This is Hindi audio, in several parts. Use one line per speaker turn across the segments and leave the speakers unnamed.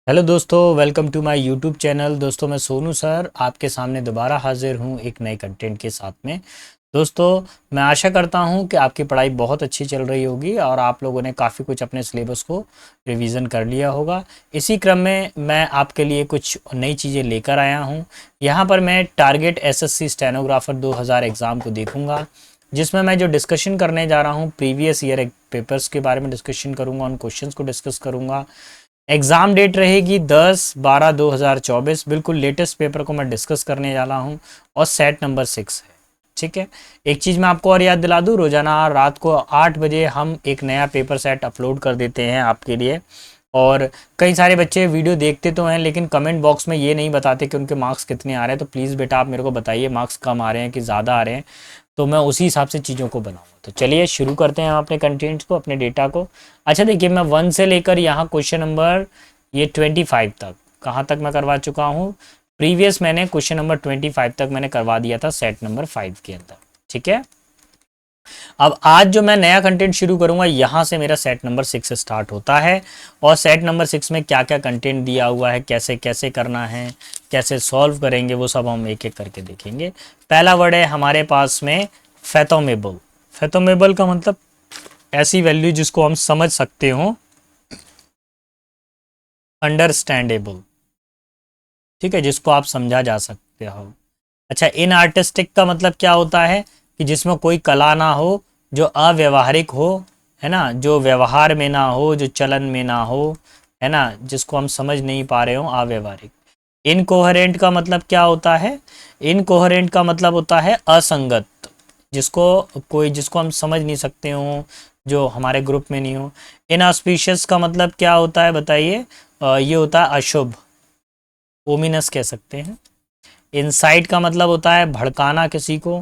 हेलो दोस्तों, welcome to my YouTube channel. दोस्तों, मैं सोनू सर आपके सामने दोबारा हाजिर हूँ एक नए कंटेंट के साथ में। दोस्तों, मैं आशा करता हूँ कि आपकी पढ़ाई बहुत अच्छी चल रही होगी और आप लोगों ने काफ़ी कुछ अपने सिलेबस को रिवीजन कर लिया होगा। इसी क्रम में मैं आपके लिए कुछ नई चीज़ें लेकर आया हूँ। यहाँ पर मैं टारगेट एसएससी स्टेनोग्राफर 2000 एग्ज़ाम को देखूँगा, जिसमें मैं जो डिस्कशन करने जा रहा हूँ प्रीवियस ईयर पेपर्स के बारे में डिस्कशन करूँगा, उन क्वेश्चंस को डिस्कस करूँगा। एग्ज़ाम डेट रहेगी 10/12/2024। बिल्कुल लेटेस्ट पेपर को मैं डिस्कस करने जा रहा हूँ और सेट नंबर 6 है। ठीक है। एक चीज़ मैं आपको और याद दिला दूँ, रोज़ाना रात को 8 बजे हम एक नया पेपर सेट अपलोड कर देते हैं आपके लिए। और कई सारे बच्चे वीडियो देखते तो हैं लेकिन कमेंट बॉक्स में ये नहीं बताते कि उनके मार्क्स कितने आ रहे हैं। तो प्लीज़ बेटा आप मेरे को बताइए मार्क्स कम आ रहे हैं कि ज़्यादा आ रहे हैं, तो मैं उसी हिसाब से चीज़ों को बनाऊँगा। तो चलिए शुरू करते हैं हम अपने कंटेंट्स को, अपने डेटा को। अच्छा देखिए, मैं 1 से लेकर यहाँ क्वेश्चन नंबर ये 25 तक कहाँ तक मैं करवा चुका हूँ। प्रीवियस मैंने क्वेश्चन नंबर 25 तक मैंने करवा दिया था सेट नंबर 5 के अंदर। ठीक है। अब आज जो मैं नया कंटेंट शुरू करूंगा, यहाँ से मेरा सेट नंबर 6 स्टार्ट होता है। और सेट नंबर 6 में क्या क्या कंटेंट दिया हुआ है, कैसे कैसे करना है, कैसे सॉल्व करेंगे, वो सब हम एक एक करके देखेंगे। पहला वर्ड है हमारे पास में फैथोमेबल। फैथोमेबल का मतलब ऐसी वैल्यू जिसको हम समझ सकते हो, अंडरस्टैंडेबल। ठीक है, जिसको आप समझा जा सकते हो। अच्छा, इन आर्टिस्टिक का मतलब क्या होता है कि जिसमें कोई कला ना हो, जो अव्यवहारिक हो, है ना, जो व्यवहार में ना हो, जो चलन में ना हो, है ना, जिसको हम समझ नहीं पा रहे हो, अव्यवहारिक। इनकोहेरेंट का मतलब क्या होता है? इनकोहेरेंट का मतलब होता है असंगत, जिसको हम समझ नहीं सकते हो, जो हमारे ग्रुप में नहीं हो। इनऑस्पिशियस का मतलब क्या होता है बताइए? ये होता है अशुभ, ओमिनस कह सकते हैं। इंसाइट का मतलब होता है भड़काना किसी को,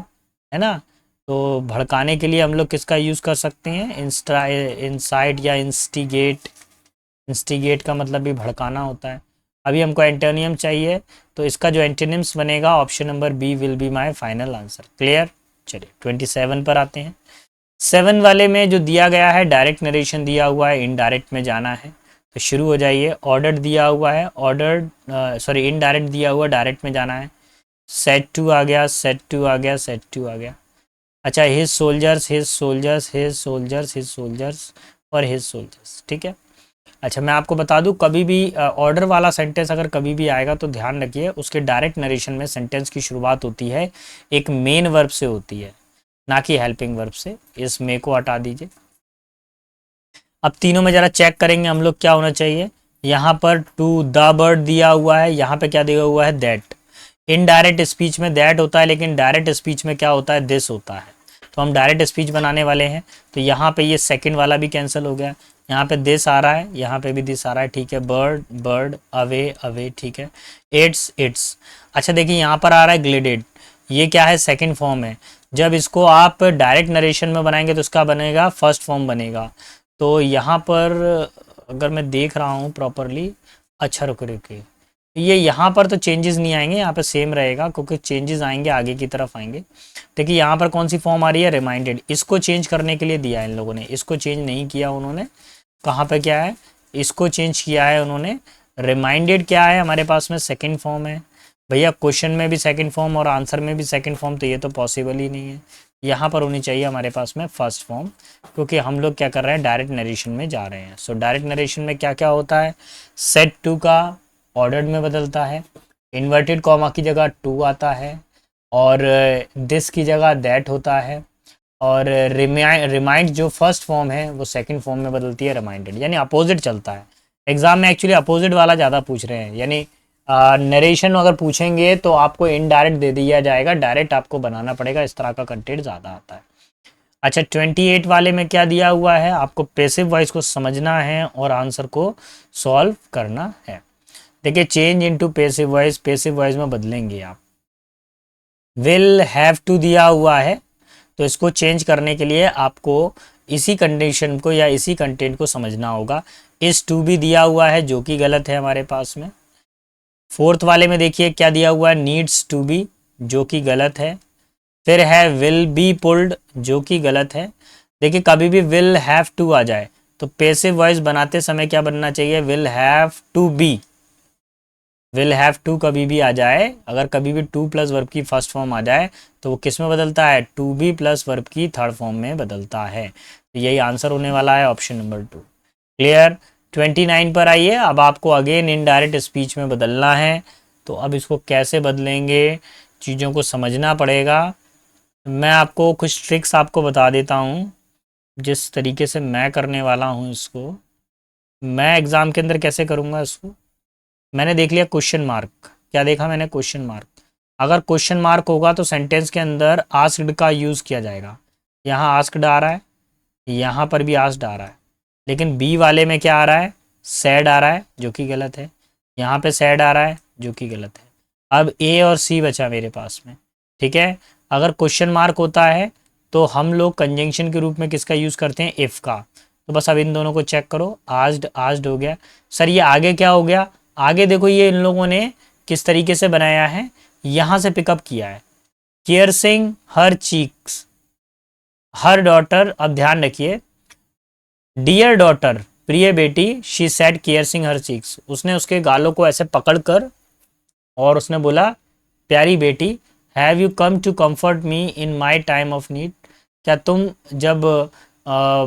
है ना। तो भड़काने के लिए हम लोग किसका यूज़ कर सकते हैं? इंसाइट या इंस्टिगेट। इंस्टिगेट का मतलब भी भड़काना होता है। अभी हमको एंटोनियम चाहिए, तो इसका जो एंटोनिम्स बनेगा option number B will be my final answer. Clear. चलिए 27 पर आते हैं। 7 वाले में जो दिया गया है, डायरेक्ट नरेशन दिया हुआ है, इनडायरेक्ट में जाना है। तो शुरू हो जाइए। ऑर्डर दिया हुआ है, ऑर्डर सॉरी इनडायरेक्ट दिया हुआ, डायरेक्ट में जाना है। सेट टू आ गया, सेट टू आ गया, सेट टू आ गया। अच्छा, his soldiers, his soldiers, his soldiers, his soldiers और हिज सोल्जर्स। ठीक है। अच्छा, मैं आपको बता दूं, कभी भी ऑर्डर वाला सेंटेंस अगर कभी भी आएगा तो ध्यान रखिए, उसके डायरेक्ट नरेशन में सेंटेंस की शुरुआत होती है एक मेन वर्ब से होती है, ना कि हेल्पिंग वर्ब से। इस मे को हटा दीजिए। अब तीनों में जरा चेक करेंगे हम लोग, क्या होना चाहिए। यहाँ पर टू द बर्ड दिया हुआ है, यहाँ पे क्या दिया हुआ है? दैट। इनडायरेक्ट स्पीच में दैट होता है, लेकिन डायरेक्ट स्पीच में क्या होता है? दिस होता है। तो हम डायरेक्ट स्पीच बनाने वाले हैं, तो यहाँ पे ये सेकंड वाला भी कैंसिल हो गया। यहाँ पे दिस आ रहा है, यहाँ पे भी दिस आ रहा है। ठीक है। Bird bird, away away. ठीक है। It's it's. अच्छा देखिए, यहाँ पर आ रहा है ग्लिडेड। ये क्या है? सेकंड फॉर्म है। जब इसको आप डायरेक्ट नरेशन में बनाएंगे तो इसका बनेगा फर्स्ट फॉर्म बनेगा। तो यहाँ पर अगर मैं देख रहा हूँ प्रॉपरली, अच्छा रुक रुके, ये यहाँ पर तो चेंजेस नहीं आएंगे, यहाँ पे सेम रहेगा, क्योंकि चेंजेस आएंगे आगे की तरफ आएंगे। देखिए यहाँ पर कौन सी फॉर्म आ रही है? रिमाइंडेड। इसको चेंज करने के लिए दिया है इन लोगों ने, इसको चेंज नहीं किया उन्होंने। कहाँ पे क्या है? इसको चेंज किया है उन्होंने। रिमाइंडेड क्या है हमारे पास में? सेकंड फॉर्म है। भैया क्वेश्चन में भी सेकंड फॉर्म और आंसर में भी सेकंड फॉर्म, तो ये तो पॉसिबल ही नहीं है। यहाँ पर होनी चाहिए हमारे पास में फर्स्ट फॉर्म, क्योंकि हम लोग क्या कर रहे हैं? डायरेक्ट नरेशन में जा रहे हैं। सो डायरेक्ट नरेशन में क्या क्या होता है? सेट टू का ऑर्डर्ड में बदलता है, इन्वर्टेड कॉमा की जगह टू आता है, और दिस की जगह दैट होता है, और रिमाइंड जो फर्स्ट फॉर्म है वो सेकंड फॉर्म में बदलती है रिमाइंडेड, यानी अपोजिट चलता है। एग्जाम में एक्चुअली अपोजिट वाला ज़्यादा पूछ रहे हैं, यानी नरेशन अगर पूछेंगे तो आपको इनडायरेक्ट दे दिया जाएगा, डायरेक्ट आपको बनाना पड़ेगा, इस तरह का कंटेंट ज़्यादा आता है। अच्छा, 28 वाले में क्या दिया हुआ है? आपको पैसिव वॉइस को समझना है और आंसर को सॉल्व करना है। देखिए, change into passive voice, passive voice में बदलेंगे आप। विल हैव टू दिया हुआ है, तो इसको चेंज करने के लिए आपको इसी कंडीशन को या इसी कंटेंट को समझना होगा। इस टू भी दिया हुआ है, जो कि गलत है हमारे पास में। फोर्थ वाले में देखिए क्या दिया हुआ है? नीड्स टू बी, जो कि गलत है। फिर है विल बी पुल्ड, जो कि गलत है। देखिए, कभी भी विल हैव टू आ जाए तो पैसिव वॉइस बनाते समय क्या बनना चाहिए? Will have to be. Will have to कभी भी आ जाए, अगर कभी भी टू प्लस वर्ब की फर्स्ट फॉर्म आ जाए तो वो किस में बदलता है, टू बी प्लस वर्ब की थर्ड फॉर्म में बदलता है। तो यही आंसर होने वाला है ऑप्शन नंबर 2। क्लियर। 29 पर आइए। अब आपको अगेन इनडायरेक्ट स्पीच में बदलना है, तो अब इसको कैसे बदलेंगे, चीज़ों को समझना पड़ेगा। मैं आपको कुछ ट्रिक्स आपको बता देता हूँ, जिस तरीके से मैं करने वाला हूँ इसको। मैं एग्ज़ाम के अंदर कैसे करूँगा इसको, मैंने देख लिया क्वेश्चन मार्क। क्या देखा मैंने, क्वेश्चन मार्क। अगर क्वेश्चन मार्क होगा तो सेंटेंस के अंदर आस्क्ड का यूज़ किया जाएगा। यहाँ आस्क्ड आ रहा है, यहाँ पर भी आस्क्ड आ रहा है, लेकिन बी वाले में क्या आ रहा है, सैड आ रहा है, जो कि गलत है। यहाँ पे सैड आ रहा है, जो कि गलत है। अब ए और सी बचा मेरे पास में। ठीक है, अगर क्वेश्चन मार्क होता है तो हम लोग कंजंक्शन के रूप में किसका यूज़ करते हैं, इफ़ का। तो बस अब इन दोनों को चेक करो, आस्क्ड आस्क्ड हो गया। सर ये आगे क्या हो गया, आगे देखो ये इन लोगों ने किस तरीके से बनाया है, यहाँ से पिकअप किया है। कियर्सिंग हर चीक्स, हर डॉटर, अब ध्यान रखिए, डियर डॉटर, प्रिय बेटी, शी सेड कियर्सिंग हर चीक्स, उसने उसके गालों को ऐसे पकड़कर और उसने बोला, प्यारी बेटी, have you come to comfort me in my time of need, क्या तुम जब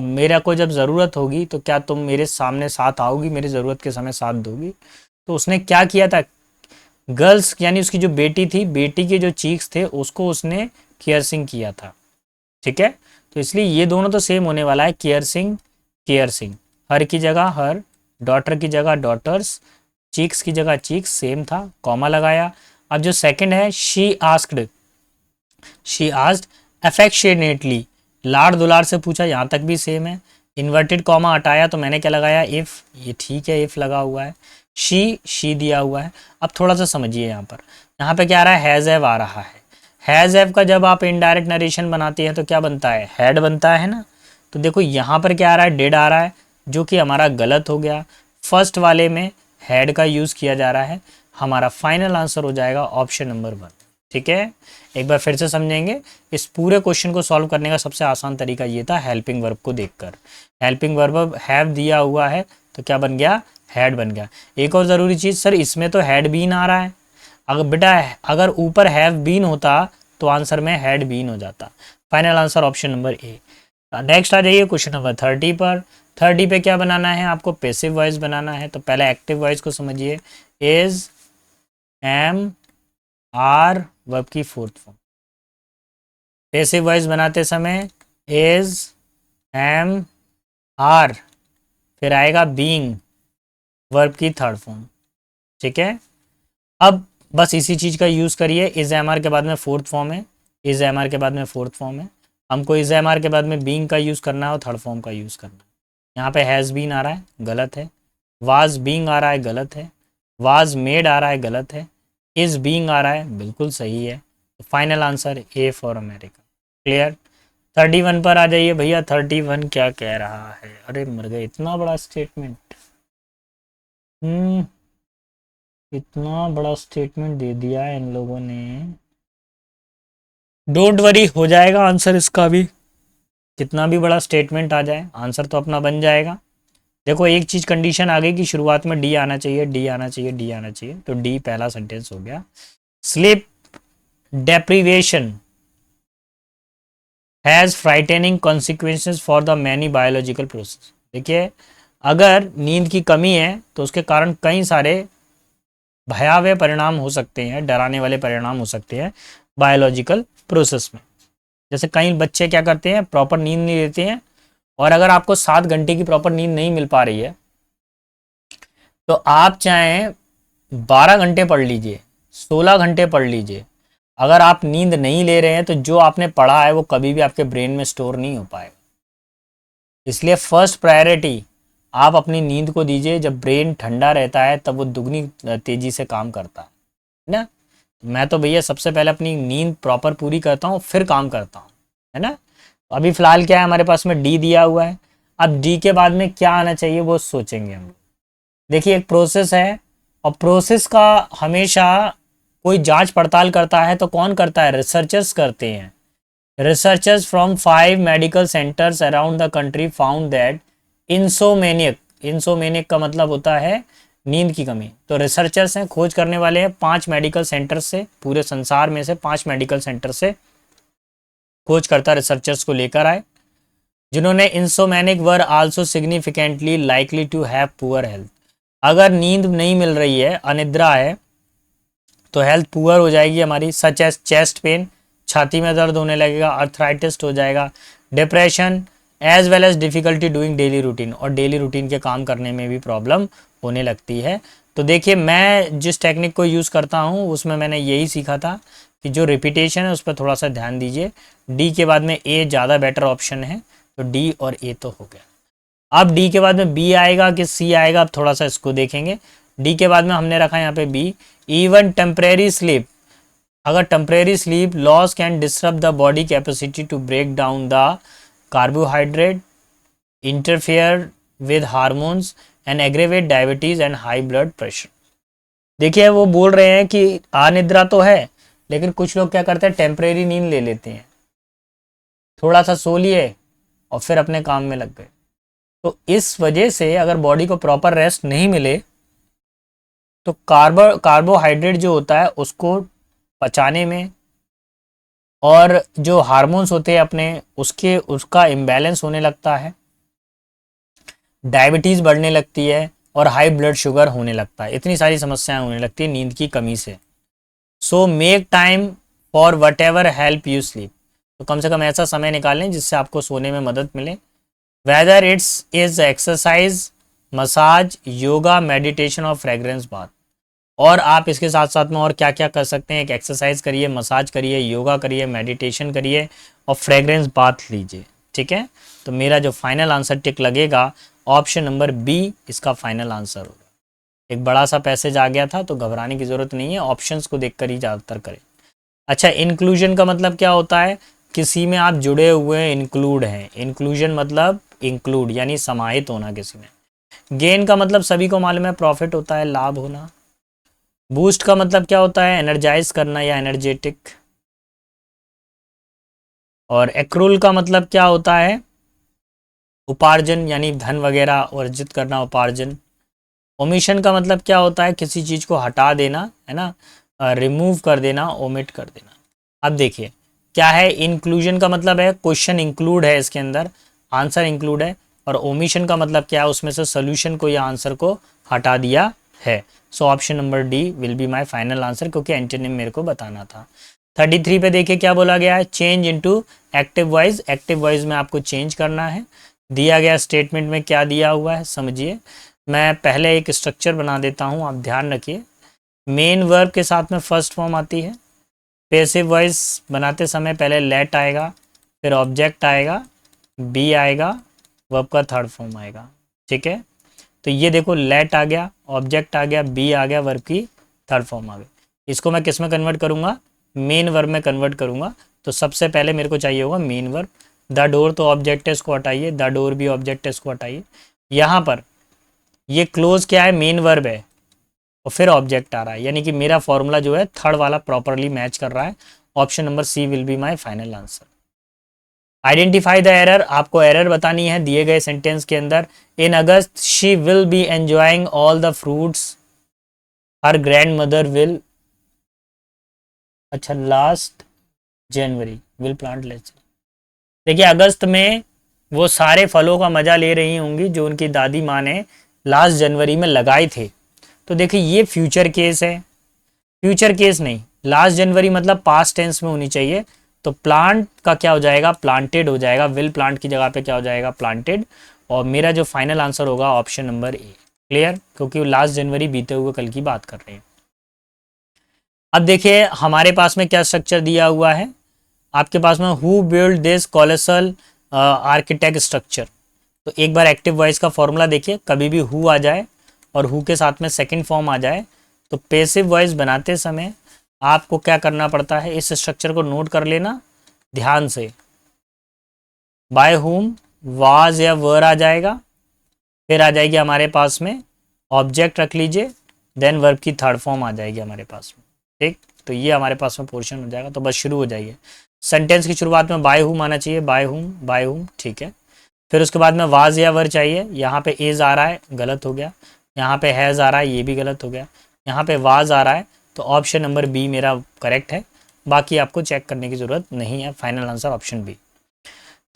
मेरा को जब ज़रूरत होगी तो क्या तुम मेरे सामने साथ आओगी, मेरी ज़रूरत के समय साथ दोगी। तो उसने क्या किया था, गर्ल्स यानी उसकी जो बेटी थी, बेटी के जो चीक्स थे उसको उसने कियर्सिंग किया था। ठीक है, तो इसलिए ये दोनों तो सेम होने वाला है, कियर्सिंग कियर्सिंग, हर की जगह हर, डॉटर की जगह डॉटर्स, चीक्स की जगह चीक्स, सेम था, कॉमा लगाया। अब जो सेकंड है, she asked, she asked affectionately, लाड़ दुलार से पूछा, यहाँ तक भी सेम है। इन्वर्टेड कॉमा हटाया तो मैंने क्या लगाया, इफ़, ये ठीक है, इफ़ लगा हुआ है। शी दिया हुआ है। अब थोड़ा सा समझिए, यहाँ पे क्या आ रहा है, हैज़ हैव आ रहा है। हैज़ हैव का जब आप इनडायरेक्ट नरेशन बनाते हैं तो क्या बनता है, हैड बनता है ना। तो देखो यहाँ पर क्या आ रहा है, डिड आ रहा है, जो कि हमारा गलत हो गया। फर्स्ट वाले में हैड का यूज़ किया जा रहा है। हमारा फाइनल आंसर हो जाएगा ऑप्शन नंबर 1। ठीक है, एक बार फिर से समझेंगे। इस पूरे क्वेश्चन को सॉल्व करने का सबसे आसान तरीका ये था, हेल्पिंग वर्ब को देखकर। हेल्पिंग वर्ब हैव दिया हुआ है तो क्या बन गया, हैड बन गया। एक और ज़रूरी चीज़, सर इसमें तो हैड बीन आ रहा है। अगर बेटा अगर ऊपर हैव बीन होता तो आंसर में हैड बीन हो जाता। Final answer option number A. Next आ जाइए क्वेश्चन नंबर 30 पर। 30 पे क्या बनाना है आपको, पैसिव वॉइस बनाना है। तो पहले एक्टिव वॉइस को समझिए, इज, एम, आर, वर्ब की फोर्थ फॉर्म। पैसिव वॉइस बनाते समय इज, एम, आर, फिर आएगा बीइंग, वर्ब की थर्ड फॉर्म। ठीक है, अब बस इसी चीज़ का यूज़ करिए। इज एम आर के बाद में फोर्थ फॉर्म है, इज एम आर के बाद में फोर्थ फॉर्म है। हमको इज एम आर के बाद में बीइंग का यूज़ करना है और थर्ड फॉर्म का यूज़ करना है। यहाँ पे हैज़ बीन आ रहा है, गलत है। वाज बीइंग आ रहा है, गलत है। वाज मेड आ रहा है, गलत है। इज बीइंग आ रहा है, बिल्कुल सही है। तो final answer A for America. Clear. 31 पर आ जाइए भैया। 31 क्या कह रहा है, अरे मर गए, इतना बड़ा स्टेटमेंट, इतना बड़ा स्टेटमेंट दे दिया है इन लोगों ने। डोंट वरी, हो जाएगा आंसर इसका भी। कितना भी बड़ा स्टेटमेंट आ जाए आंसर तो अपना बन जाएगा। देखो एक चीज कंडीशन आ गई कि शुरुआत में डी आना चाहिए, डी आना चाहिए, डी आना चाहिए, तो डी पहला सेंटेंस हो गया। Sleep deprivation has frightening consequences for the many biological process. देखिए अगर नींद की कमी है तो उसके कारण कई सारे भयावह परिणाम हो सकते हैं, डराने वाले परिणाम हो सकते हैं बायोलॉजिकल प्रोसेस में। जैसे कई बच्चे क्या करते हैं, प्रॉपर नींद नहीं लेते हैं, और अगर आपको 7 घंटे की प्रॉपर नींद नहीं मिल पा रही है तो आप चाहे 12 घंटे पढ़ लीजिए, 16 घंटे पढ़ लीजिए, अगर आप नींद नहीं ले रहे हैं तो जो आपने पढ़ा है वो कभी भी आपके ब्रेन में स्टोर नहीं हो पाएगा। इसलिए फर्स्ट प्रायोरिटी आप अपनी नींद को दीजिए। जब ब्रेन ठंडा रहता है तब वो दुगनी तेजी से काम करता है ना। मैं तो भैया सबसे पहले अपनी नींद प्रॉपर पूरी करता हूँ फिर काम करता हूँ, है ना। अभी फिलहाल क्या है, हमारे पास में डी दिया हुआ है। अब डी के बाद में क्या आना चाहिए वो सोचेंगे हम। देखिए एक प्रोसेस है, और प्रोसेस का हमेशा कोई जांच पड़ताल करता है तो कौन करता है, रिसर्चर्स करते हैं। Researchers from 5 medical centers around the country found that insomniac, insomniac का मतलब होता है नींद की कमी। तो रिसर्चर्स हैं, खोज करने वाले हैं 5 मेडिकल सेंटर से, पूरे संसार में से 5 मेडिकल सेंटर से खोजकर्ता रिसर्चर्स को लेकर आए, जिन्होंने insomniac were also significantly likely to have poor health. अगर नींद नहीं मिल रही है, अनिद्रा है, तो हेल्थ पुअर हो जाएगी हमारी, सच एज चेस्ट पेन, छाती में दर्द होने लगेगा, अर्थराइटिस हो जाएगा, depression, as well as difficulty doing daily routine, और डेली रूटीन के काम करने में भी प्रॉब्लम होने लगती है। तो देखिए, मैं जिस टेक्निक को यूज़ करता हूँ उसमें मैंने यही सीखा था कि जो रिपीटेशन है उस पर थोड़ा सा ध्यान दीजिए। डी के बाद में ए ज़्यादा बेटर ऑप्शन है, तो डी और ए तो हो गया। अब डी के बाद में बी आएगा कि सी आएगा, अब थोड़ा सा इसको देखेंगे। डी के बाद में हमने रखा है यहाँ पे बी, इवन टेम्परेरी स्लीप, अगर temporary sleep loss can disturb the body capacity to break down the carbohydrate, interfere with hormones and aggravate diabetes and high blood pressure. देखिए, वो बोल रहे हैं कि अनिद्रा तो है, लेकिन कुछ लोग क्या करते हैं, टेम्परेरी नींद ले लेते हैं, थोड़ा सा सो लिए और फिर अपने काम में लग गए। तो इस वजह से अगर बॉडी को प्रॉपर रेस्ट नहीं मिले तो कार्बोहाइड्रेट जो होता है उसको पचाने में, और जो हार्मोन्स होते हैं अपने उसका इम्बैलेंस होने लगता है, डायबिटीज़ बढ़ने लगती है और हाई ब्लड शुगर होने लगता है। इतनी सारी समस्याएं होने लगती है नींद की कमी से। So make time for what ever help you sleep, तो कम से कम ऐसा समय निकालें जिससे आपको सोने में मदद मिले। Whether it's is exercise, massage, yoga, meditation और फ्रेग्रेंस बाथ। और आप इसके साथ साथ में और क्या क्या कर सकते हैं, एक एक्सरसाइज करिए, मसाज करिए, योगा करिए, मेडिटेशन करिए और फ्रेग्रेंस बाथ लीजिए। ठीक है, तो मेरा जो फाइनल आंसर टिक लगेगा ऑप्शन नंबर बी इसका फाइनल आंसर होगा। एक बड़ा सा पैसेज आ गया था तो घबराने की ज़रूरत नहीं है, ऑप्शंस को देखकर ही ज़्यादातर करें। अच्छा, इंक्लूजन का मतलब क्या होता है, किसी में आप जुड़े हुए हैं, इंक्लूड हैं। इंक्लूजन मतलब इंक्लूड यानी समाहित होना किसी में। गेन का मतलब सभी को मालूम है, प्रॉफिट होता है, लाभ होना। बूस्ट का मतलब क्या होता है, एनर्जाइज करना या एनर्जेटिक। और एक्रूल का मतलब क्या होता है, उपार्जन यानी धन वगैरह अर्जित करना, उपार्जन। ओमिशन का मतलब क्या होता है, किसी चीज़ को हटा देना, है ना, रिमूव कर देना, ओमिट कर देना। अब देखिए क्या है, इंक्लूजन का मतलब है क्वेश्चन इंक्लूड है इसके अंदर, आंसर इंक्लूड है। और ओमिशन का मतलब क्या है, उसमें से सोल्यूशन को या आंसर को हटा दिया है। सो option number D will be my final answer, क्योंकि एंटोनिम मेरे को बताना था। 33 पे देखिए क्या बोला गया है, change into active voice. Active voice में आपको चेंज करना है। दिया गया स्टेटमेंट में क्या दिया हुआ है समझिए। मैं पहले एक स्ट्रक्चर बना देता हूँ, आप ध्यान रखिए। मेन वर्ब के साथ में फर्स्ट फॉर्म आती है। पैसिव वॉइस बनाते समय पहले लेट आएगा, फिर ऑब्जेक्ट आएगा, बी आएगा, वर्ब का थर्ड फॉर्म आएगा। ठीक है, तो ये देखो लेट आ गया, ऑब्जेक्ट आ गया, बी आ गया, वर्ब की थर्ड फॉर्म आ गई। इसको मैं किस में कन्वर्ट करूँगा, मेन वर्ब में कन्वर्ट करूँगा। तो सबसे पहले मेरे को चाहिए होगा मेन वर्ब। द डोर तो ऑब्जेक्ट है, इसको हटाइए, द डोर भी ऑब्जेक्ट है, इसको हटाइए। यहाँ पर ये क्लोज क्या है, मेन वर्ब है और फिर ऑब्जेक्ट आ रहा है, यानी कि मेरा फॉर्मूला जो है थर्ड वाला प्रॉपरली मैच कर रहा है। Option number C will be my final answer. Identify the error, आपको एरर बतानी है दिए गए सेंटेंस के अंदर। In August she will be enjoying all the fruits her grandmother will, अच्छा last January will plant lettuce. देखिए अगस्त में वो सारे फलों का मजा ले रही होंगी जो उनकी दादी माँ ने लास्ट जनवरी में लगाए थे। तो देखिए ये फ्यूचर केस है, फ्यूचर केस नहीं, लास्ट जनवरी मतलब पास्ट टेंस में होनी चाहिए। तो प्लांट का क्या हो जाएगा, प्लांटेड हो जाएगा, विल प्लांट की जगह पे क्या हो जाएगा, प्लांटेड। और मेरा जो फाइनल आंसर होगा ऑप्शन नंबर ए। क्लियर, क्योंकि लास्ट जनवरी बीते हुए कल की बात कर रहे हैं। अब देखिए हमारे पास में क्या स्ट्रक्चर दिया हुआ है, आपके पास में who build this colossal architect structure. तो एक बार एक्टिव वॉइस का फॉर्मूला देखिए, कभी भी हु आ जाए और हु के साथ में सेकंड फॉर्म आ जाए तो पैसिव वॉइस बनाते समय आपको क्या करना पड़ता है, इस स्ट्रक्चर को नोट कर लेना ध्यान से। बाय हुम, वाज या वर आ जाएगा, फिर आ जाएगी हमारे पास में ऑब्जेक्ट रख लीजिए, देन वर्ब की थर्ड फॉर्म आ जाएगी हमारे पास में। ठीक, तो ये हमारे पास में पोर्शन हो जाएगा। तो बस शुरू हो जाइए। सेंटेंस की शुरुआत में बाय हुम आना चाहिए, बाय हुम, बाय हुम। ठीक है, फिर उसके बाद में वाज या वर चाहिए, यहाँ पे इज आ रहा है, गलत हो गया। यहाँ पे हैज़ आ रहा है, ये भी गलत हो गया। यहाँ पे वाज आ रहा है, तो ऑप्शन नंबर बी मेरा करेक्ट है। बाकी आपको चेक करने की ज़रूरत नहीं है। Final answer option B.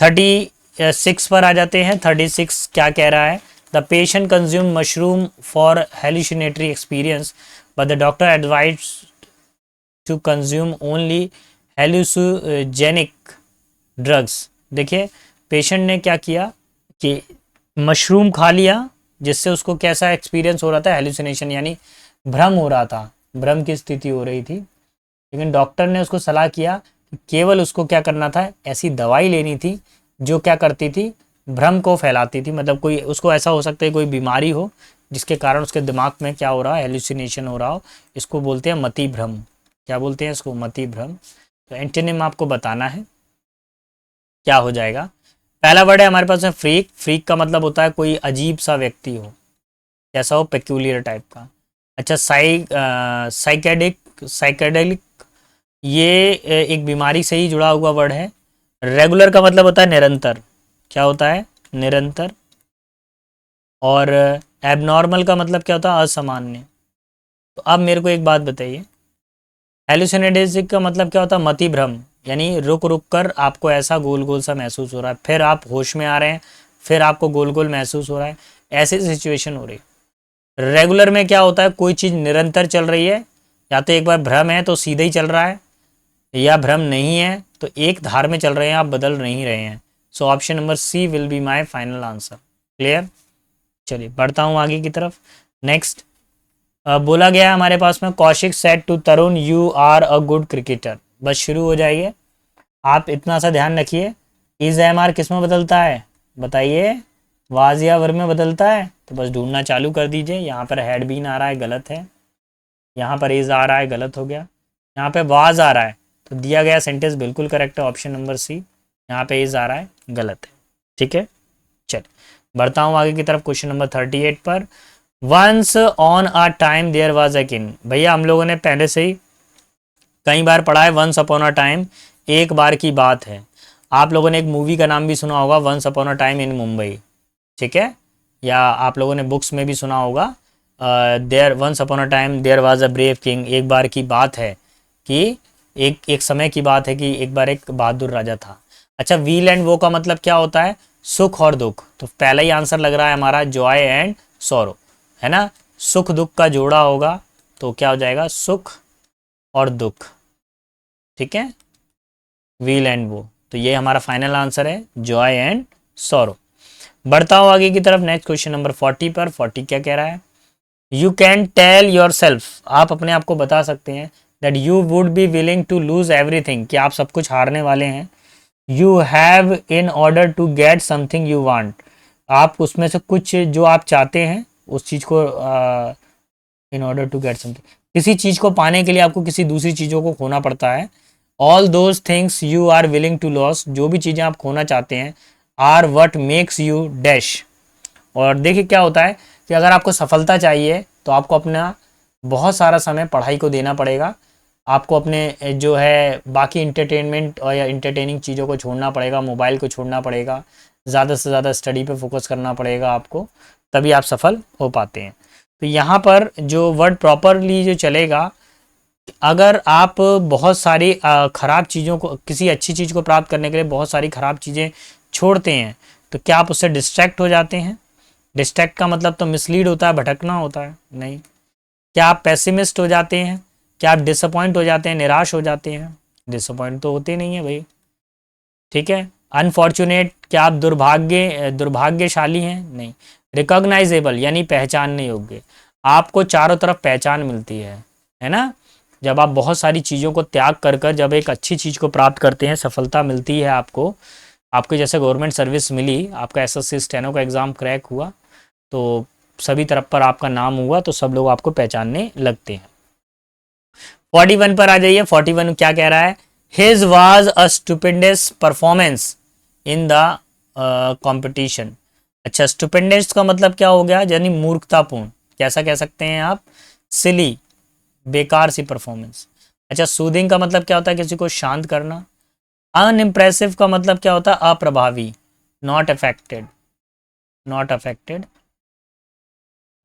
36 पर आ जाते हैं। 36 क्या कह रहा है? The patient consume mushroom for hallucinatory experience but the doctor advise to consume only hallucinogenic drugs. देखिए पेशेंट ने क्या किया कि मशरूम खा लिया, जिससे उसको कैसा एक्सपीरियंस हो रहा था? हेलुसिनेशन, यानी भ्रम हो रहा था, भ्रम की स्थिति हो रही थी। लेकिन डॉक्टर ने उसको सलाह किया कि केवल उसको क्या करना था, ऐसी दवाई लेनी थी जो क्या करती थी, भ्रम को फैलाती थी। मतलब कोई उसको ऐसा हो सकता है कोई बीमारी हो जिसके कारण उसके दिमाग में क्या हो रहा है, हेलुसिनेशन हो रहा हो। इसको बोलते हैं मति भ्रम। क्या बोलते हैं इसको? मति भ्रम। तो एंटोनिम आपको बताना है, क्या हो जाएगा? पहला वर्ड है हमारे पास में फ्रीक। फ्रीक का मतलब होता है कोई अजीब सा व्यक्ति हो, कैसा हो? पेक्यूलियर टाइप का। अच्छा, साइकेडेलिक, ये एक बीमारी से ही जुड़ा हुआ वर्ड है। रेगुलर का मतलब होता है निरंतर। क्या होता है? निरंतर। और एबनॉर्मल का मतलब क्या होता है? असामान्य। तो अब मेरे को एक बात बताइए, हेलुसिनेटिक का मतलब क्या होता है? मति भ्रम, यानी रुक रुक कर आपको ऐसा गोल गोल सा महसूस हो रहा है, फिर आप होश में आ रहे हैं, फिर आपको गोल गोल महसूस हो रहा है, ऐसी सिचुएशन हो रही है। रेगुलर में क्या होता है? कोई चीज़ निरंतर चल रही है, या तो एक बार भ्रम है तो सीधे ही चल रहा है, या भ्रम नहीं है तो एक धार में चल रहे हैं, आप बदल नहीं रहे हैं। So option number C will be my final answer. Clear? चलिए बढ़ता हूँ आगे की तरफ। नेक्स्ट बोला गया है हमारे पास में, Kaushik said to Tarun you are a good cricketer. बस शुरू हो जाइए। आप इतना सा ध्यान रखिए, इज एम आर किस में बदलता है? बताइए, वाज या वर में बदलता है? तो बस ढूंढना चालू कर दीजिए। यहाँ पर हैड बीन आ रहा है, गलत है। यहाँ पर इज आ रहा है, गलत हो गया। यहाँ पे वाज आ रहा है, तो दिया गया सेंटेंस बिल्कुल करेक्ट है, ऑप्शन नंबर सी। यहाँ पे इज आ रहा है, गलत है। ठीक है, चल बढ़ता हूँ आगे की तरफ। क्वेश्चन नंबर 38 पर, once on a time there was a king. भैया हम लोगों ने पहले से ही कई बार पढ़ा है, वंस अपॉन अ टाइम, एक बार की बात है। आप लोगों ने एक मूवी का नाम भी सुना होगा, once upon a time in Mumbai. ठीक है, या आप लोगों ने बुक्स में भी सुना होगा, there once upon a time there was a brave king. एक बार की बात है कि एक एक समय की बात है कि एक बार एक बहादुर राजा था। अच्छा, व्हील एंड वो का मतलब क्या होता है? सुख और दुख। तो पहला ही आंसर लग रहा है हमारा जॉय एंड सौरो, है ना? सुख दुख का जोड़ा होगा, तो क्या हो जाएगा? सुख और दुख। ठीक है, व्हील एंड वो। तो ये हमारा फाइनल आंसर है, जॉय एंड सौरो। बढ़ता हूँ आगे की तरफ। नेक्स्ट क्वेश्चन नंबर 40 पर। 40 क्या कह रहा है? You can tell yourself, आप अपने आप को बता सकते हैं, that you would be willing to lose everything, कि आप सब कुछ हारने वाले हैं। You have in order to get something you want, आप उसमें से कुछ जो आप चाहते हैं उस चीज़ को, in order to get something, किसी चीज़ को पाने के लिए आपको किसी दूसरी चीज़ों को खोना पड़ता है। All those things you are willing to loss, जो भी चीज़ें आप खोना चाहते हैं, are what makes you dash. और देखिए क्या होता है कि अगर आपको सफलता चाहिए तो आपको अपना बहुत सारा समय पढ़ाई को देना पड़ेगा। आपको अपने जो है बाकी इंटरटेनमेंट और या इंटरटेनिंग चीज़ों को छोड़ना पड़ेगा, मोबाइल को छोड़ना पड़ेगा, ज़्यादा से ज़्यादा स्टडी पे फोकस करना पड़ेगा आपको, तभी आप सफल हो पाते हैं। तो यहाँ पर जो वर्ड प्रॉपरली जो चलेगा, अगर आप बहुत सारी ख़राब चीज़ों को, किसी अच्छी चीज़ को प्राप्त करने के लिए बहुत सारी ख़राब चीज़ें छोड़ते हैं, तो क्या आप उससे डिस्ट्रैक्ट हो जाते हैं? डिस्ट्रैक्ट का मतलब तो मिसलीड होता है, भटकना होता है, नहीं। क्या आप पेसिमिस्ट हो जाते हैं? क्या आप डिसअपॉइंट हो जाते हैं, निराश हो जाते हैं? डिसअपॉइंट तो होते नहीं है भाई। ठीक है, अनफॉर्चुनेट, क्या आप दुर्भाग्यशाली हैं? नहीं। रिकॉग्नाइजेबल यानी पहचानने योग्य, आपको चारों तरफ पहचान मिलती है ना? जब आप बहुत सारी चीज़ों को त्याग कर कर जब एक अच्छी चीज़ को प्राप्त करते हैं, सफलता मिलती है आपको, आपको जैसे गवर्नमेंट सर्विस मिली, आपका एसएससी स्टेनो का एग्ज़ाम क्रैक हुआ, तो सभी तरफ पर आपका नाम हुआ, तो सब लोग आपको पहचानने लगते हैं। 41 पर आ जाइए। 41 क्या कह रहा है? His was a stupendous performance in the competition. अच्छा, स्टुपेंडस का मतलब क्या हो गया? यानी मूर्खतापूर्ण, कैसा कह सकते हैं आप? सिली, बेकार सी परफॉर्मेंस। अच्छा, सूदिंग का मतलब क्या होता है? किसी को शांत करना। अनइम्प्रेसिव का मतलब क्या होता है? अप्रभावी, not affected, not affected,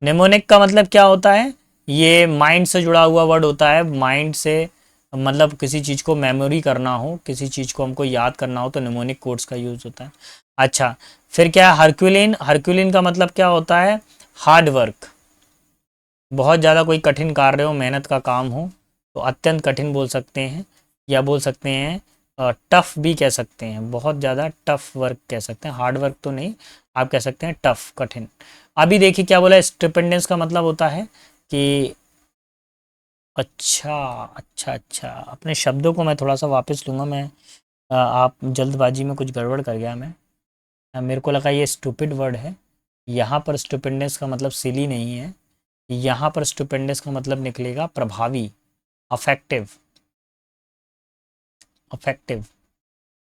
mnemonic का मतलब क्या होता है, ये माइंड से जुड़ा हुआ वर्ड होता है, माइंड से मतलब किसी चीज़ को मेमोरी करना हो, किसी चीज़ को हमको याद करना हो तो निमोनिक कोड्स का यूज़ होता है। अच्छा, फिर क्या है हरक्यूलिन, हरक्यूलिन का मतलब क्या होता है, हार्ड वर्क, बहुत ज़्यादा कोई कठिन कार्य हो, मेहनत का काम हो तो अत्यंत कठिन बोल सकते हैं, या बोल सकते हैं टफ भी कह सकते हैं, बहुत ज़्यादा टफ वर्क कह सकते हैं, हार्ड वर्क तो नहीं, आप कह सकते हैं टफ, कठिन। अभी देखिए क्या बोला, स्टुपेंडेंस का मतलब होता है कि अच्छा अच्छा अच्छा, अपने शब्दों को मैं थोड़ा सा वापस लूँगा मैं, आप जल्दबाजी में कुछ गड़बड़ कर गया मैं, मेरे को लगा ये स्टूपिड वर्ड है, यहाँ पर स्टुपेंडेंस का मतलब सिली नहीं है, यहाँ पर स्टुपेंडस का मतलब निकलेगा प्रभावी, अफेक्टिव, अफेक्टिव,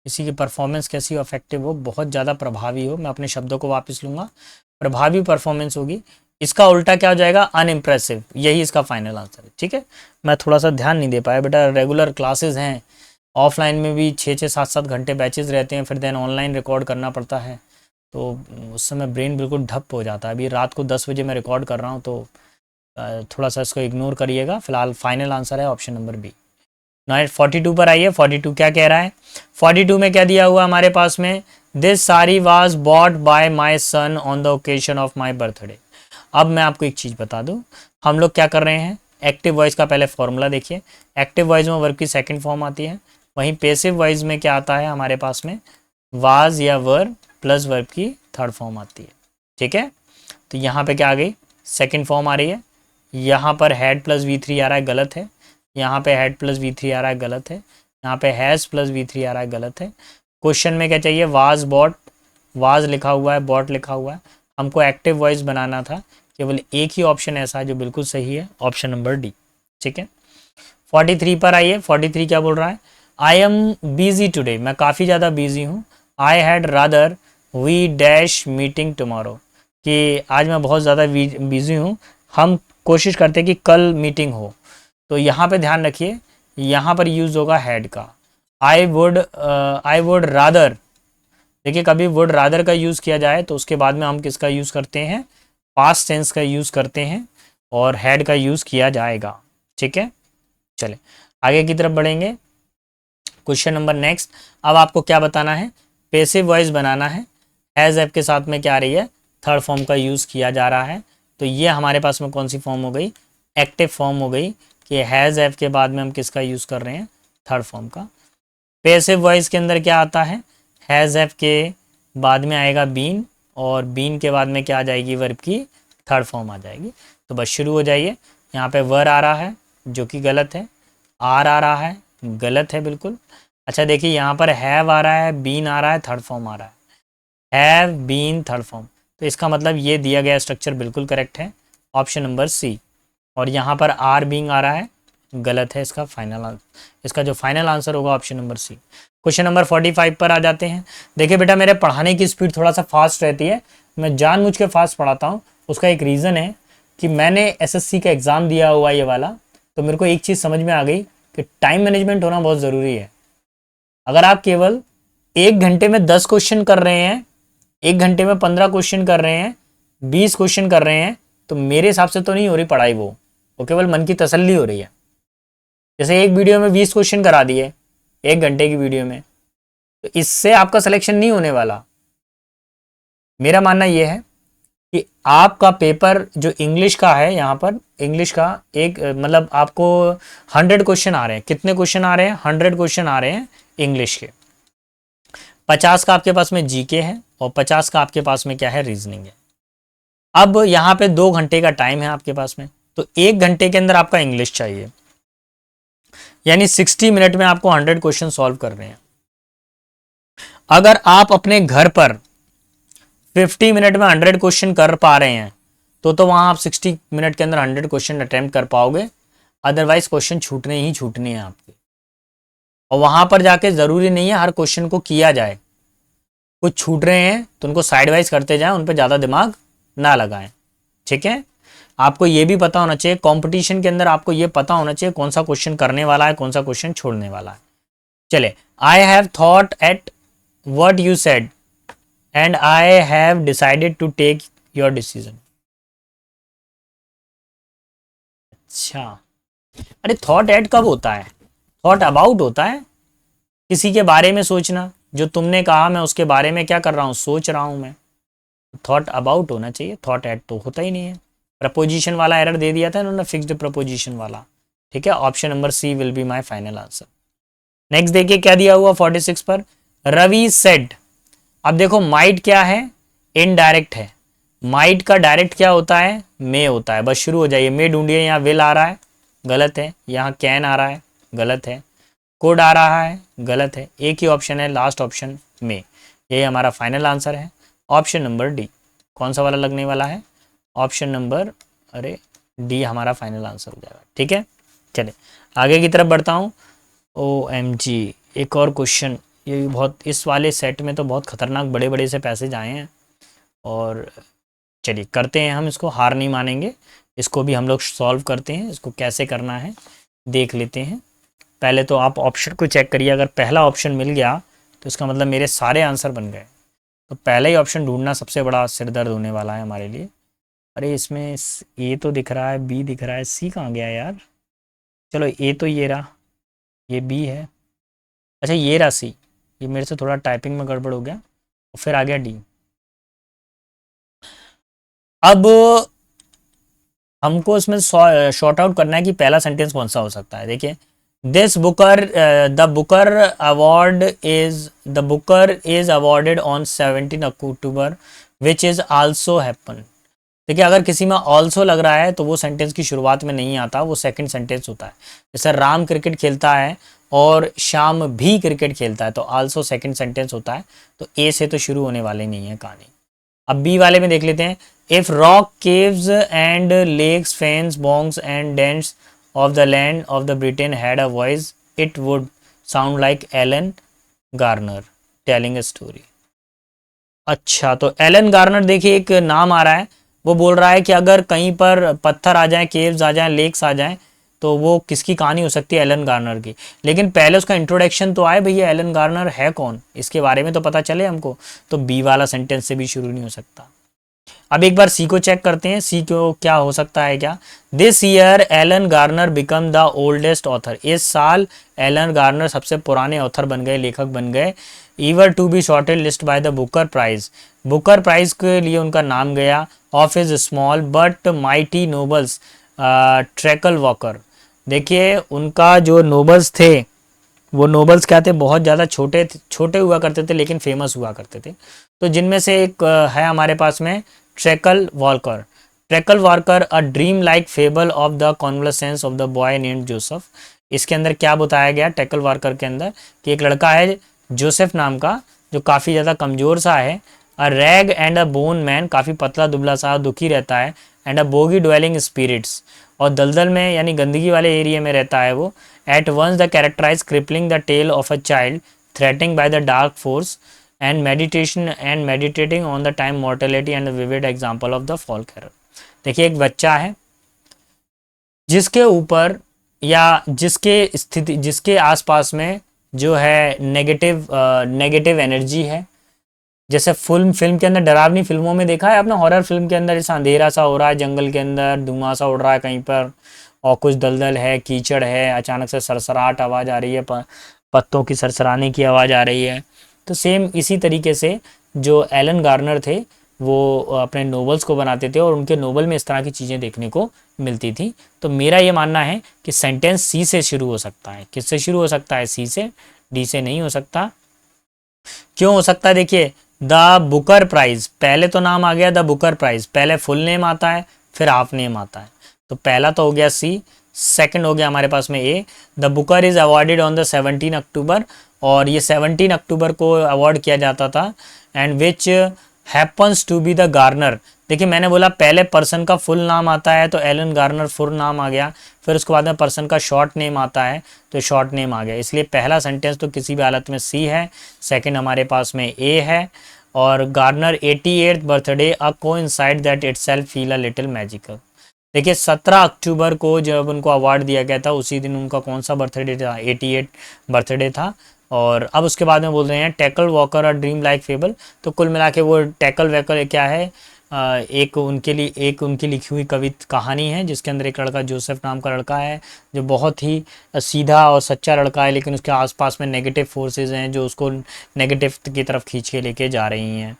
किसी की परफॉर्मेंस कैसी हो, अफेक्टिव हो, बहुत ज़्यादा प्रभावी हो, मैं अपने शब्दों को वापस लूँगा, प्रभावी परफॉर्मेंस होगी, इसका उल्टा क्या हो जाएगा, अनइम्प्रेसिव, यही इसका फाइनल आंसर है। ठीक है, मैं थोड़ा सा ध्यान नहीं दे पाया बेटा, रेगुलर क्लासेस हैं, ऑफलाइन में भी 6-6 7-7 घंटे बैचेस रहते हैं, फिर देन ऑनलाइन रिकॉर्ड करना पड़ता है, तो उस समय ब्रेन बिल्कुल ठप हो जाता है। अभी रात को 10 बजे मैं रिकॉर्ड कर रहा हूँ, तो थोड़ा सा इसको इग्नोर करिएगा, फिलहाल फाइनल आंसर है ऑप्शन नंबर बी। 42 पर आइए, 42 क्या कह रहा है, 42 में क्या दिया हुआ हमारे पास में, this sari was bought by my son on the occasion of my birthday. अब मैं आपको एक चीज़ बता दूँ, हम लोग क्या कर रहे हैं, एक्टिव वॉइस का पहले फॉर्मूला देखिए, एक्टिव वॉइस में वर्ब की सेकंड फॉर्म आती है, वहीं पेसिव वॉइस में क्या आता है हमारे पास में, वाज या वर्ब प्लस वर्ब की थर्ड फॉर्म आती है। ठीक है, तो यहाँ पे क्या आ गई, सेकंड फॉर्म आ रही है, यहाँ पर हैड प्लस V3 आ रहा है, गलत है, यहाँ पे हैड प्लस V3 आ रहा है, गलत है, यहाँ पे हैज़ प्लस V3 आ रहा है, गलत है। क्वेश्चन में क्या चाहिए, वाज बॉट, वाज लिखा हुआ है, बॉट लिखा हुआ है, हमको एक्टिव वॉइस बनाना था, केवल एक ही ऑप्शन ऐसा है जो बिल्कुल सही है, ऑप्शन नंबर डी। ठीक है, 43 पर आइए, 43 क्या बोल रहा है, आई एम बिजी टुडे, मैं काफ़ी ज़्यादा बिजी हूँ, I had rather we dash meeting tomorrow, कि आज मैं बहुत ज़्यादा बिजी हूँ, हम कोशिश करते हैं कि कल मीटिंग हो, तो यहाँ पे ध्यान रखिए, यहाँ पर यूज़ होगा हैड का, आई वुड रादर, देखिए कभी वुड रादर का यूज़ किया जाए तो उसके बाद में हम किसका यूज़ करते हैं, पास्ट टेंस का यूज़ करते हैं, और हैड का यूज़ किया जाएगा। ठीक है, चले आगे की तरफ बढ़ेंगे, क्वेश्चन नंबर नेक्स्ट। अब आपको क्या बताना है, पेसिव वॉइस बनाना है, हैज़ ऐप के साथ में क्या आ रही है, थर्ड फॉर्म का यूज़ किया जा रहा है, तो ये हमारे पास में कौन सी फॉर्म हो गई, एक्टिव फॉर्म हो गई, कि हैज़ ऐप के बाद में हम किसका यूज़ कर रहे हैं, थर्ड फॉर्म का। पेसिव वॉइस के अंदर क्या आता है, हैज़ ऐप के बाद में आएगा बीन, और बीन के बाद में क्या आ जाएगी, वर्ब की थर्ड फॉर्म आ जाएगी। तो बस शुरू हो जाइए, यहाँ पे वर आ रहा है जो कि गलत है, आर आ रहा है, गलत है बिल्कुल। अच्छा देखिए यहाँ पर हैव आ रहा है, बीन आ रहा है, थर्ड फॉर्म आ रहा है, हैव बीन थर्ड फॉर्म, तो इसका मतलब ये दिया गया स्ट्रक्चर बिल्कुल करेक्ट है, ऑप्शन नंबर सी। और यहाँ पर आर बीइंग आ रहा है, गलत है, इसका फाइनल, इसका जो फाइनल आंसर होगा option number C. Question number 45 पर आ जाते हैं। देखिए बेटा मेरे पढ़ाने की स्पीड थोड़ा सा फास्ट रहती है, मैं जानबूझ के फास्ट पढ़ाता हूँ, उसका एक रीज़न है कि मैंने एसएससी का एग्ज़ाम दिया हुआ ये वाला, तो मेरे को एक चीज़ समझ में आ गई कि टाइम मैनेजमेंट होना बहुत ज़रूरी है। अगर आप केवल 1 घंटे में 10 क्वेश्चन कर रहे हैं, 1 घंटे में 15 क्वेश्चन कर रहे हैं, 20 क्वेश्चन कर रहे हैं, तो मेरे हिसाब से तो नहीं हो रही पढ़ाई, वो केवल मन की तसल्ली हो रही है। जैसे एक वीडियो में 20 क्वेश्चन करा दिए 1 घंटे की वीडियो में, तो इससे आपका सिलेक्शन नहीं होने वाला। मेरा मानना यह है कि आपका पेपर जो इंग्लिश का है, यहाँ पर इंग्लिश का एक मतलब आपको 100 क्वेश्चन आ रहे हैं, कितने क्वेश्चन आ रहे हैं, 100 क्वेश्चन आ रहे हैं इंग्लिश के, 50 का आपके पास में जीके है, और 50 का आपके पास में क्या है, रीजनिंग है। अब यहाँ पे 2 घंटे का टाइम है आपके पास में, तो 1 घंटे के अंदर आपका इंग्लिश चाहिए, यानी 60 मिनट में आपको 100 क्वेश्चन सॉल्व कर रहे हैं। अगर आप अपने घर पर 50 मिनट में 100 क्वेश्चन कर पा रहे हैं, तो वहां आप 60 मिनट के अंदर 100 क्वेश्चन अटेम्प्ट कर पाओगे, अदरवाइज क्वेश्चन छूटने ही छूटने हैं आपके। और वहां पर जाके जरूरी नहीं है हर क्वेश्चन को किया जाए, कुछ छूट रहे हैं तो उनको साइड वाइज करते जाएं, उन पर ज़्यादा दिमाग ना लगाएं। ठीक है, आपको ये भी पता होना चाहिए, कंपटीशन के अंदर आपको ये पता होना चाहिए कौन सा क्वेश्चन करने वाला है, कौन सा क्वेश्चन छोड़ने वाला है। चले, I have thought at what you said and I have decided to take your decision. अच्छा, अरे थॉट एट कब होता है? थॉट अबाउट होता है, किसी के बारे में सोचना, जो तुमने कहा मैं उसके बारे में क्या कर रहा हूँ, सोच रहा हूँ मैं। थॉट अबाउट होना चाहिए, थॉट एट तो होता ही नहीं है। प्रपोजिशन वाला एरर दे दिया था इन्होंने, फिक्स्ड प्रपोजिशन वाला। ठीक है, option number C will be my final answer. Next देखिए क्या दिया हुआ 46 पर, रवि सेड। अब देखो माइट क्या है, इनडायरेक्ट है। माइट का डायरेक्ट क्या होता है, मे होता है। बस शुरू हो जाइए, मे ढूंढिए। यहाँ विल आ रहा है, गलत है। यहाँ कैन आ रहा है, गलत है। कोड आ रहा है, गलत है। एक ही ऑप्शन है, लास्ट ऑप्शन में। यही हमारा फाइनल आंसर है, ऑप्शन नंबर डी। कौन सा वाला लगने वाला है, ऑप्शन नंबर, अरे डी हमारा फाइनल आंसर हो जाएगा। ठीक है, चले आगे की तरफ बढ़ता हूँ। OMG, एक और क्वेश्चन। ये भी बहुत, इस वाले सेट में तो बहुत खतरनाक बड़े बड़े से पैसेज आए हैं। और चलिए करते हैं हम इसको, हार नहीं मानेंगे। इसको भी हम लोग सॉल्व करते हैं, इसको कैसे करना है देख लेते हैं। पहले तो आप ऑप्शन को चेक करिए, अगर पहला ऑप्शन मिल गया तो इसका मतलब मेरे सारे आंसर बन गए। तो पहला ही ऑप्शन ढूंढना सबसे बड़ा सिर दर्द होने वाला है हमारे लिए। अरे इसमें ए तो दिख रहा है, बी दिख रहा है, सी कहाँ गया यार? चलो ए तो ये रहा, ये बी है। अच्छा ये रहा सी। ये मेरे से थोड़ा टाइपिंग में गड़बड़ हो गया, और फिर आ गया डी। अब हमको इसमें शॉर्ट आउट करना है कि पहला सेंटेंस कौन सा हो सकता है। देखिए, this Booker, the Booker award is, the Booker is awarded on 17 October which is also happen. देखिए, अगर किसी में ऑल्सो लग रहा है तो वो सेंटेंस की शुरुआत में नहीं आता, वो सेकंड सेंटेंस होता है। जैसे राम क्रिकेट खेलता है और श्याम भी क्रिकेट खेलता है, तो आल्सो सेकंड सेंटेंस होता है। तो ए से तो शुरू होने वाले नहीं है कहानी। अब बी वाले में देख लेते हैं। If rock caves and lakes fens bogs and dens of the land of the Britain had a voice it would sound like Alan Garner telling a story. अच्छा, तो एलन गार्नर देखिए एक नाम आ रहा है। वो बोल रहा है कि अगर कहीं पर पत्थर आ जाएं, केव्स आ जाएं, लेक्स आ जाएं, तो वो किसकी कहानी हो सकती है, एलन गार्नर की। लेकिन पहले उसका इंट्रोडक्शन तो आए, भैया एलन गार्नर है कौन, इसके बारे में तो पता चले हमको। तो बी वाला सेंटेंस से भी शुरू नहीं हो सकता। अब एक बार सी को चेक करते हैं, सी को क्या हो सकता है क्या। This year Alan Garner become the oldest author. इस साल एलन गार्नर सबसे पुराने ऑथर बन गए, लेखक बन गए। Ever to be shortlisted by the Booker prize. Booker prize के लिए उनका नाम गया। Of his small but mighty novels Treacle Walker. देखिए उनका जो नोबल्स थे, वो नोबल्स क्या थे, बहुत ज़्यादा छोटे छोटे हुआ करते थे लेकिन फेमस हुआ करते थे। तो जिनमें से एक है हमारे पास में Treacle Walker. Treacle Walker a dream like fable of the convalescence of the boy named Joseph. इसके अंदर क्या बताया गया ट्रैकल वॉकर के अंदर, कि एक लड़का है जोसेफ नाम का, जो काफ़ी ज़्यादा कमज़ोर सा है। A rag and a bone man, काफ़ी पतला दुबला सा, दुखी रहता है। And a boggy dwelling spirits, और दलदल में यानी गंदगी वाले एरिया में रहता है वो। At once the characterize crippling the tale of a child threatening by the dark force and meditation and meditating on the time mortality and vivid example of the folk horror. देखिए एक बच्चा है जिसके ऊपर या जिसके स्थिति, जिसके आसपास में जो है नेगेटिव एनर्जी है। जैसे फिल्म के अंदर, डरावनी फिल्मों में देखा है आपने, हॉरर फिल्म के अंदर जैसा अंधेरा सा हो रहा है जंगल के अंदर, धुआं सा उड़ रहा है कहीं पर, और कुछ दलदल है, कीचड़ है, अचानक से सरसराहट आवाज़ आ रही है, पत्तों की सरसराने की आवाज़ आ रही है। तो सेम इसी तरीके से जो एलन गार्नर थे वो अपने नोवेल्स को बनाते थे, और उनके नोवेल में इस तरह की चीज़ें देखने को मिलती थी। तो मेरा ये मानना है कि सेंटेंस सी से शुरू हो सकता है। किससे शुरू हो सकता है, सी से, डी से नहीं हो सकता। क्यों हो सकता है, देखिए द बुकर प्राइज, पहले तो नाम आ गया द बुकर प्राइज, पहले फुल नेम आता है फिर हाफ नेम आता है। तो पहला तो हो गया सी, सेकंड हो गया हमारे पास में ए। The Booker is awarded on the 17 October, और ये 17 अक्टूबर को अवार्ड किया जाता था। And which happens to be the Garner. देखिए मैंने बोला पहले पर्सन का फुल नाम आता है, तो एलन गार्नर फुल नाम आ गया, फिर उसके बाद में पर्सन का शॉर्ट नेम आता है तो शॉर्ट नेम आ गया। इसलिए पहला सेंटेंस तो किसी भी हालत में सी है, सेकंड हमारे पास में ए है। और Garner 88th birthday a coincide that itself feel a little magical. देखिए 17 अक्टूबर को जब उनको अवार्ड दिया गया था, उसी दिन उनका कौन सा बर्थडे था, 88 बर्थडे था। और अब उसके बाद में बोल रहे हैं टैकल वॉकर और ड्रीम लाइक फेबल। तो कुल मिला के वो टैकल वैकल क्या है, एक उनकी लिखी हुई कहानी है जिसके अंदर एक लड़का जोसेफ नाम का लड़का है जो बहुत ही सीधा और सच्चा लड़का है, लेकिन उसके आसपास में नेगेटिव फोर्सेस हैं जो उसको नेगेटिव की तरफ खींच के लेके जा रही हैं।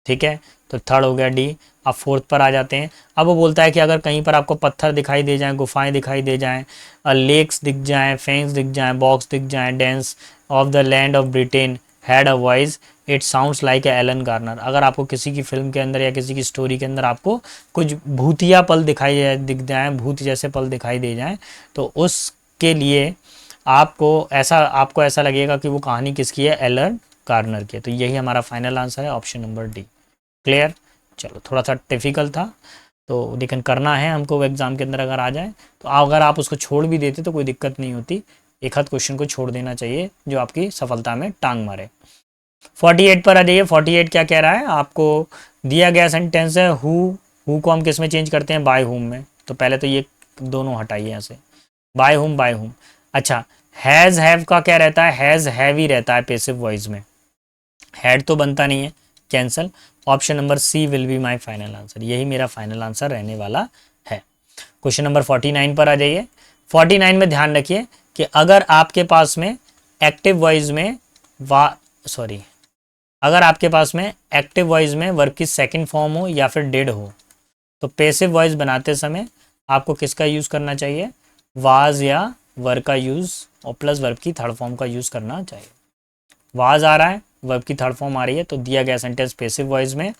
ठीक है, तो थर्ड हो गया डी। अब फोर्थ पर आ जाते हैं। अब वो बोलता है कि अगर कहीं पर आपको पत्थर दिखाई दे जाएं, गुफाएं दिखाई दे जाएं, लेक्स दिख जाएं, फेंस दिख जाएं, बॉक्स दिख जाएं, dense of the land of Britain had a voice it sounds like Alan Garner. अगर आपको किसी की फिल्म के अंदर या किसी की स्टोरी के अंदर आपको कुछ भूतिया पल दिख जाए, भूत जैसे पल दिखाई दे जाएं, तो उसके लिए आपको ऐसा लगेगा कि वो कहानी किसकी है, एलन गार्नर की है। तो यही हमारा फाइनल आंसर है, ऑप्शन नंबर डी। क्लियर? चलो, थोड़ा सा डिफिकल्ट था तो लेकिन करना है हमको एग्जाम के अंदर अगर आ जाए तो। अगर आप उसको छोड़ भी देते तो कोई दिक्कत नहीं होती, एक आध क्वेश्चन को छोड़ देना चाहिए जो आपकी सफलता में टांग मारे। 48 पर आ जाइए। 48 क्या कह रहा है, आपको दिया गया सेंटेंस है हु को हम किस में चेंज करते हैं, बाय हुम में। तो पहले तो ये दोनों हटाइए यहाँ से, बाय हुम। अच्छा, हैज़ हैव का क्या रहता है, हैज़ हैव ही रहता है पेसिव वॉइस में, हैड तो बनता नहीं है, cancel. Option number C will be my final answer, यही मेरा फाइनल आंसर रहने वाला है। क्वेश्चन नंबर 49 पर आ जाइए। 49 में ध्यान रखिए कि अगर आपके पास में एक्टिव वॉइस में अगर आपके पास में एक्टिव वॉइस में वर्ब की सेकंड फॉर्म हो या फिर डिड हो, तो पैसिव वॉइस बनाते समय आपको किसका यूज़ करना चाहिए, वाज या वर का यूज़ और प्लस वर्ब की थर्ड फॉर्म का यूज़ करना चाहिए। वाज आ रहा है, वर्ब की थर्ड फॉर्म आ रही है, तो दिया गया सेंटेंस पैसिव वॉइस में,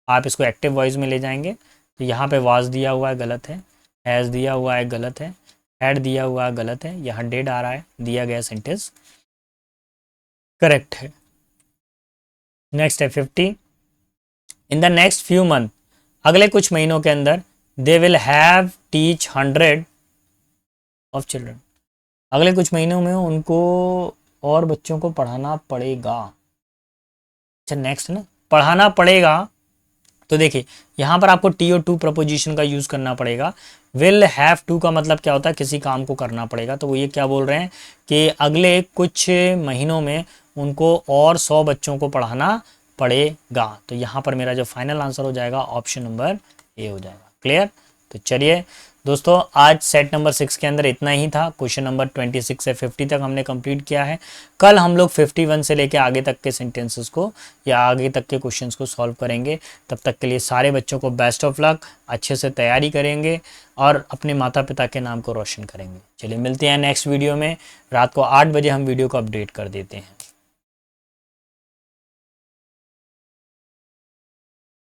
आप इसको एक्टिव वॉइस में ले जाएंगे। तो यहाँ पे वाज दिया हुआ है, गलत है। हैज़ दिया हुआ है, गलत है। हैड दिया हुआ है, गलत है। यहाँ डिड आ रहा है, दिया गया सेंटेंस करेक्ट है। नेक्स्ट है 50। In the next few month, अगले कुछ महीनों के अंदर, they will have teach 100 of children. अगले कुछ महीनों में उनको और बच्चों को पढ़ाना पड़ेगा। अच्छा, नेक्स्ट ना, पढ़ाना पड़ेगा। तो देखिए यहाँ पर आपको टी और टू प्रपोजिशन का यूज़ करना पड़ेगा। विल हैव टू का मतलब क्या होता है, किसी काम को करना पड़ेगा। तो वो ये क्या बोल रहे हैं कि अगले कुछ महीनों में उनको और 100 बच्चों को पढ़ाना पड़ेगा। तो यहाँ पर मेरा जो फाइनल आंसर हो जाएगा ऑप्शन नंबर ए हो जाएगा। क्लियर? तो चलिए दोस्तों, आज सेट नंबर 6 के अंदर इतना ही था। क्वेश्चन नंबर 26 से 50 तक हमने कंप्लीट किया है। कल हम लोग 51 से लेके आगे तक के सेंटेंसेस को या आगे तक के क्वेश्चंस को सॉल्व करेंगे। तब तक के लिए सारे बच्चों को बेस्ट ऑफ लक, अच्छे से तैयारी करेंगे और अपने माता पिता के नाम को रोशन करेंगे। चलिए मिलते हैं नेक्स्ट वीडियो में। रात को 8 बजे हम वीडियो को अपडेट कर देते हैं।